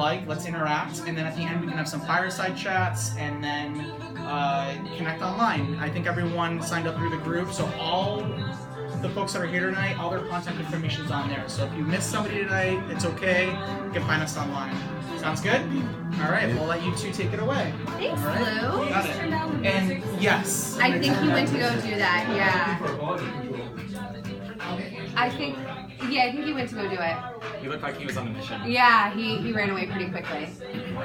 like, let's interact, and then at the end we can have some fireside chats, and then connect online. I think everyone signed up through the group, so all the folks that are here tonight, all their contact information is on there. So if you missed somebody tonight, it's okay. You can find us online. Sounds good? All right, we'll let you two take it away. Thanks, all right? Lou. Got it. And yes. I think he went to go do that, yeah. I think he went to go do it. He looked like he was on a mission. Yeah, he ran away pretty quickly.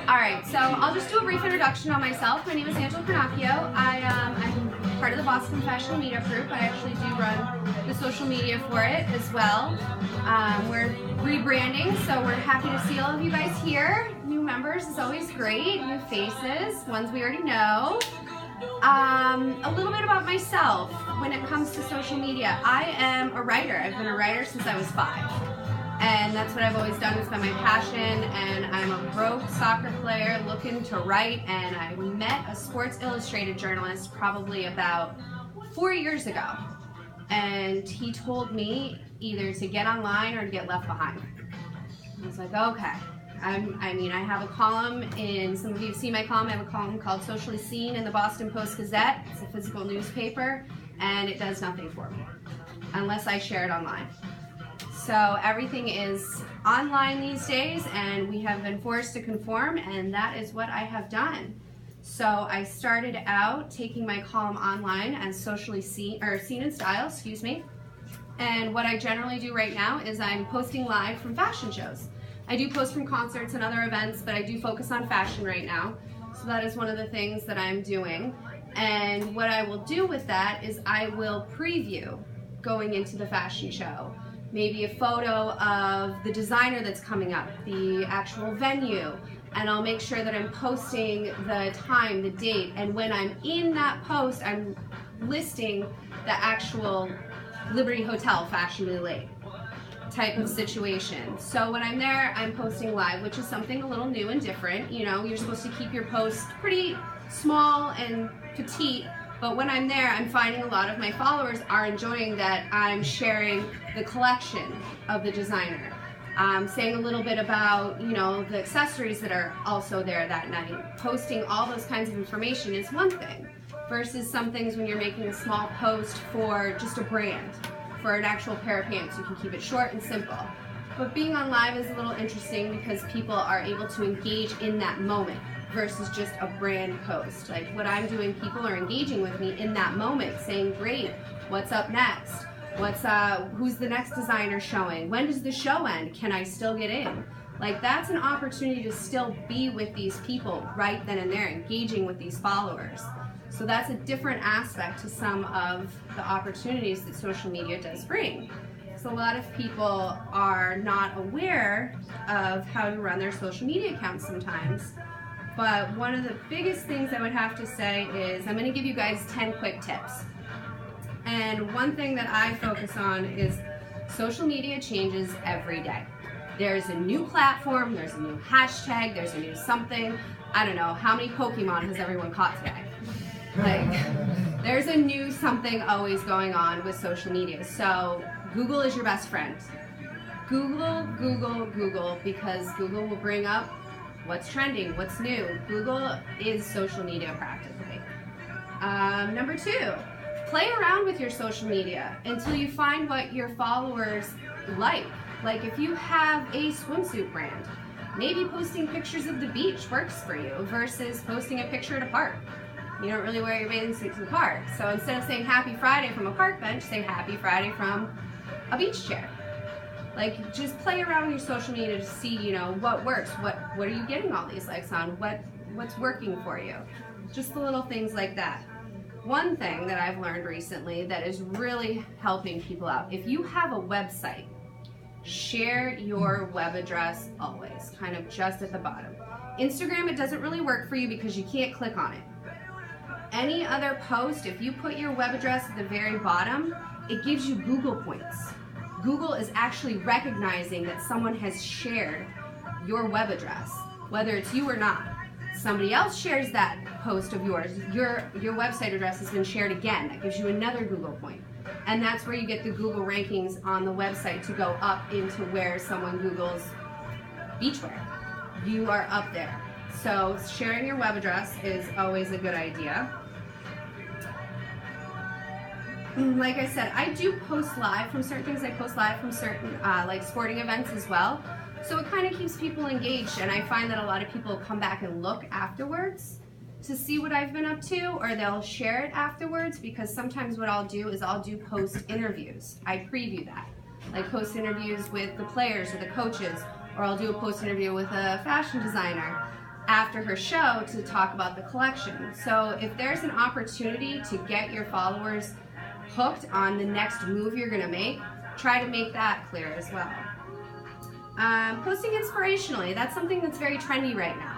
All right, so I'll just do a brief introduction on myself. My name is Angela Cornaccchio. I'm part of the Boston Fashion Meetup Group. I actually do run the social media for it as well. We're rebranding, so we're happy to see all of you guys here. New members is always great. New faces, ones we already know. A little bit about myself when it comes to social media. I am a writer. I've been a writer since I was 5. And that's what I've always done. It's been my passion, and I'm a broke soccer player looking to write, and I met a Sports Illustrated journalist probably about 4 years ago. And he told me either to get online or to get left behind. I was like, okay. I have a column in, some of you have seen my column, I have a column called Socially Seen in the Boston Post-Gazette. It's a physical newspaper, and it does nothing for me unless I share it online. So everything is online these days, and we have been forced to conform, and that is what I have done. So I started out taking my column online as Scene&Style, excuse me. And what I generally do right now is I'm posting live from fashion shows. I do post from concerts and other events, but I do focus on fashion right now. So that is one of the things that I'm doing. And what I will do with that is I will preview going into the fashion show. Maybe a photo of the designer that's coming up, the actual venue, and I'll make sure that I'm posting the time, the date, and when I'm in that post, I'm listing the actual Liberty Hotel fashionably late type of situation. So when I'm there, I'm posting live, which is something a little new and different. You know, you're supposed to keep your posts pretty small and petite, but when I'm there, I'm finding a lot of my followers are enjoying that I'm sharing the collection of the designer. Saying a little bit about, you know, the accessories that are also there that night. Posting all those kinds of information is one thing, versus some things when you're making a small post for just a brand, for an actual pair of pants. You can keep it short and simple. But being on live is a little interesting because people are able to engage in that moment versus just a brand post. Like what I'm doing, people are engaging with me in that moment, saying, great, what's up next? Who's the next designer showing? When does the show end? Can I still get in? Like that's an opportunity to still be with these people right then and there, engaging with these followers. So that's a different aspect to some of the opportunities that social media does bring. So a lot of people are not aware of how to run their social media accounts sometimes. But one of the biggest things I would have to say is I'm going to give you guys 10 quick tips. And one thing that I focus on is social media changes every day. There's a new platform, there's a new hashtag, there's a new something. I don't know, how many Pokemon has everyone caught today? Like, there's a new something always going on with social media. So Google is your best friend. Google, Google, Google, because Google will bring up what's trending, what's new. Google is social media practically. Number 2, play around with your social media until you find what your followers like. Like if you have a swimsuit brand, maybe posting pictures of the beach works for you versus posting a picture at a park. You don't really wear your bathing suit to the park. So instead of saying Happy Friday from a park bench, say Happy Friday from a beach chair. Like just play around with your social media to see, you know, what works, what are you getting all these likes on, what's working for you. Just the little things like that. One thing that I've learned recently that is really helping people out, if you have a website, share your web address always, kind of just at the bottom. Instagram, it doesn't really work for you because you can't click on it. Any other post, if you put your web address at the very bottom, it gives you Google points. Google is actually recognizing that someone has shared your web address, whether it's you or not. Somebody else shares that post of yours, your website address has been shared again. That gives you another Google point. And that's where you get the Google rankings on the website to go up into where someone Googles beachwear. you are up there. So sharing your web address is always a good idea. Like I said, I do post live from certain things. I post live from certain like sporting events as well. So it kind of keeps people engaged, and I find that a lot of people come back and look afterwards to see what I've been up to, or they'll share it afterwards, because sometimes what I'll do is I'll do post interviews. I preview that. Like post interviews with the players or the coaches, or I'll do a post interview with a fashion designer after her show to talk about the collection. So if there's an opportunity to get your followers hooked on the next move you're gonna make, try to make that clear as well. Posting inspirationally, that's something that's very trendy right now.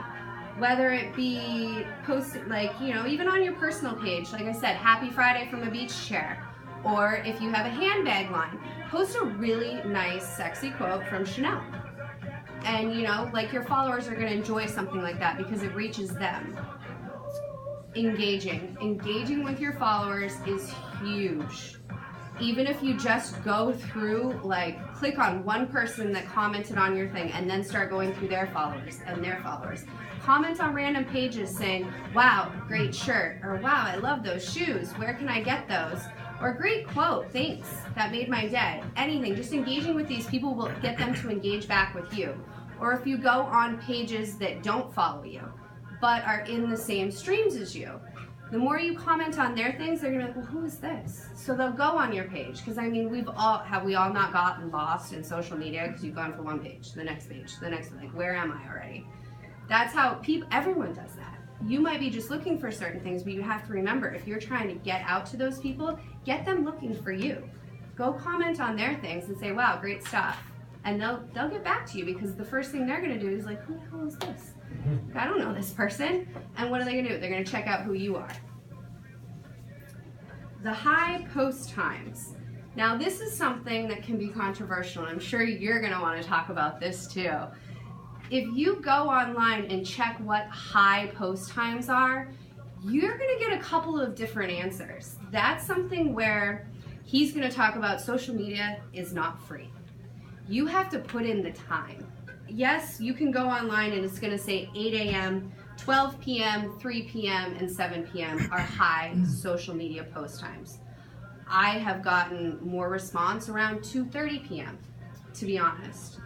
Whether it be posted, like, you know, even on your personal page, like I said, Happy Friday from a beach chair. Or if you have a handbag line, post a really nice, sexy quote from Chanel. And, you know, like, your followers are gonna enjoy something like that because it reaches them. Engaging with your followers is huge. Even if you just go through, like, click on one person that commented on your thing and then start going through their followers and their followers. Comment on random pages saying, wow, great shirt, or wow, I love those shoes, where can I get those? Or great quote, thanks, that made my day. Anything, just engaging with these people will get them to engage back with you. Or if you go on pages that don't follow you, but are in the same streams as you, the more you comment on their things, they're gonna be like, well, who is this? So they'll go on your page, because I mean, we all not gotten lost in social media because you've gone from one page to the next page to the next, like, where am I already? That's how everyone does that. You might be just looking for certain things, but you have to remember, if you're trying to get out to those people, get them looking for you. Go comment on their things and say, wow, great stuff. And they'll get back to you, because the first thing they're gonna do is like, who the hell is this? I don't know this person. And what are they gonna do? They're gonna check out who you are. The high post times. Now this is something that can be controversial, and I'm sure you're gonna wanna talk about this too. If you go online and check what high post times are, you're gonna get a couple of different answers. That's something where he's gonna talk about social media is not free. You have to put in the time. Yes, you can go online and it's gonna say 8 a.m., 12 p.m., 3 p.m., and 7 p.m. are high social media post times. I have gotten more response around 2:30 p.m., to be honest.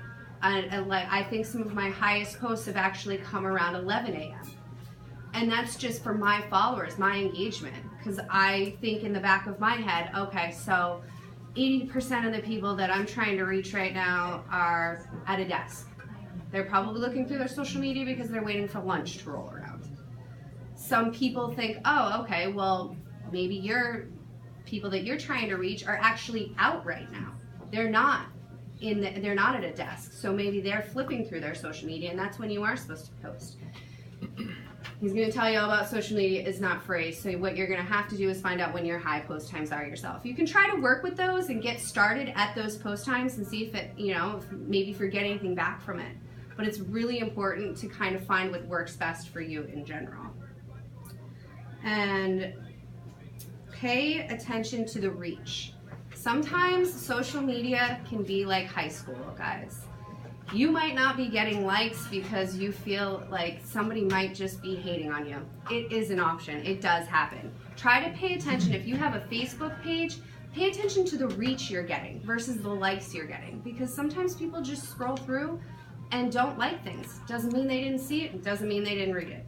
And like, I think some of my highest posts have actually come around 11 a.m. And that's just for my followers, my engagement. Because I think in the back of my head, okay, so 80% of the people that I'm trying to reach right now are at a desk. They're probably looking through their social media because they're waiting for lunch to roll around. Some people think, oh, okay, well, maybe your people that you're trying to reach are actually out right now. They're not at a desk, so maybe they're flipping through their social media, and that's when you are supposed to post. He's going to tell you all about social media is not free, so what you're going to have to do is find out when your high post times are yourself. You can try to work with those and get started at those post times and see if it, you know, maybe if you're getting anything back from it. But it's really important to kind of find what works best for you in general. And pay attention to the reach. Sometimes social media can be like high school, guys. You might not be getting likes because you feel like somebody might just be hating on you. It is an option. It does happen. Try to pay attention. If you have a Facebook page, pay attention to the reach you're getting versus the likes you're getting, because sometimes people just scroll through and don't like things. Doesn't mean they didn't see it. It doesn't mean they didn't read it.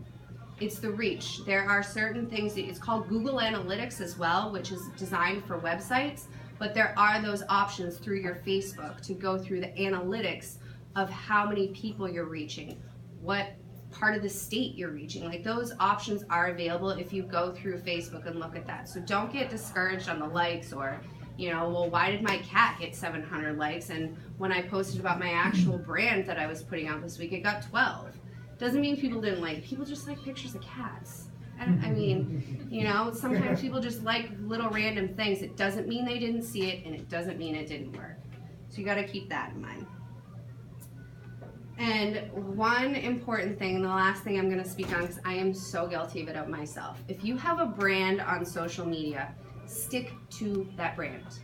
It's the reach. There are certain things that it's called Google Analytics as well, which is designed for websites, but there are those options through your Facebook to go through the analytics of how many people you're reaching, what part of the state you're reaching. Like, those options are available if you go through Facebook and look at that. So don't get discouraged on the likes, or, you know, well, why did my cat get 700 likes? And when I posted about my actual brand that I was putting out this week, it got 12. Doesn't mean people didn't like. People just like pictures of cats. I mean, you know, sometimes people just like little random things. It doesn't mean they didn't see it, and it doesn't mean it didn't work. So you got to keep that in mind. And one important thing, and the last thing I'm going to speak on, because I am so guilty of it myself. If you have a brand on social media, stick to that brand.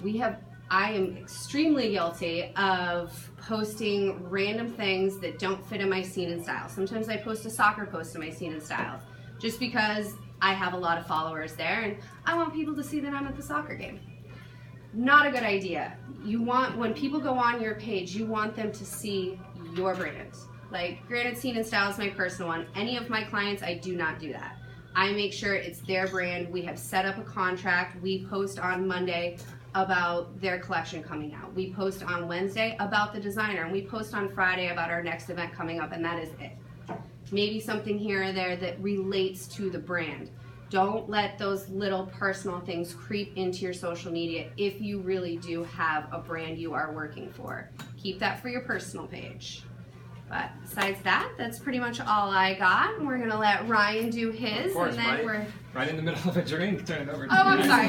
We have I am extremely guilty of posting random things that don't fit in my Scene and Style. Sometimes I post a soccer post in my Scene and Style just because I have a lot of followers there and I want people to see that I'm at the soccer game. Not a good idea. You want, when people go on your page, you want them to see your brand. Like, granted, Scene and Style is my personal one. Any of my clients, I do not do that. I make sure it's their brand. We have set up a contract. We post on Monday about their collection coming out. We post on Wednesday about the designer, and we post on Friday about our next event coming up, and that is it. Maybe something here or there that relates to the brand. Don't let those little personal things creep into your social media if you really do have a brand you are working for. Keep that for your personal page. But besides that, that's pretty much all I got. We're gonna let Ryan do his, Of course, and then right in the middle of a drink, turn it over to Oh, I'm you. sorry.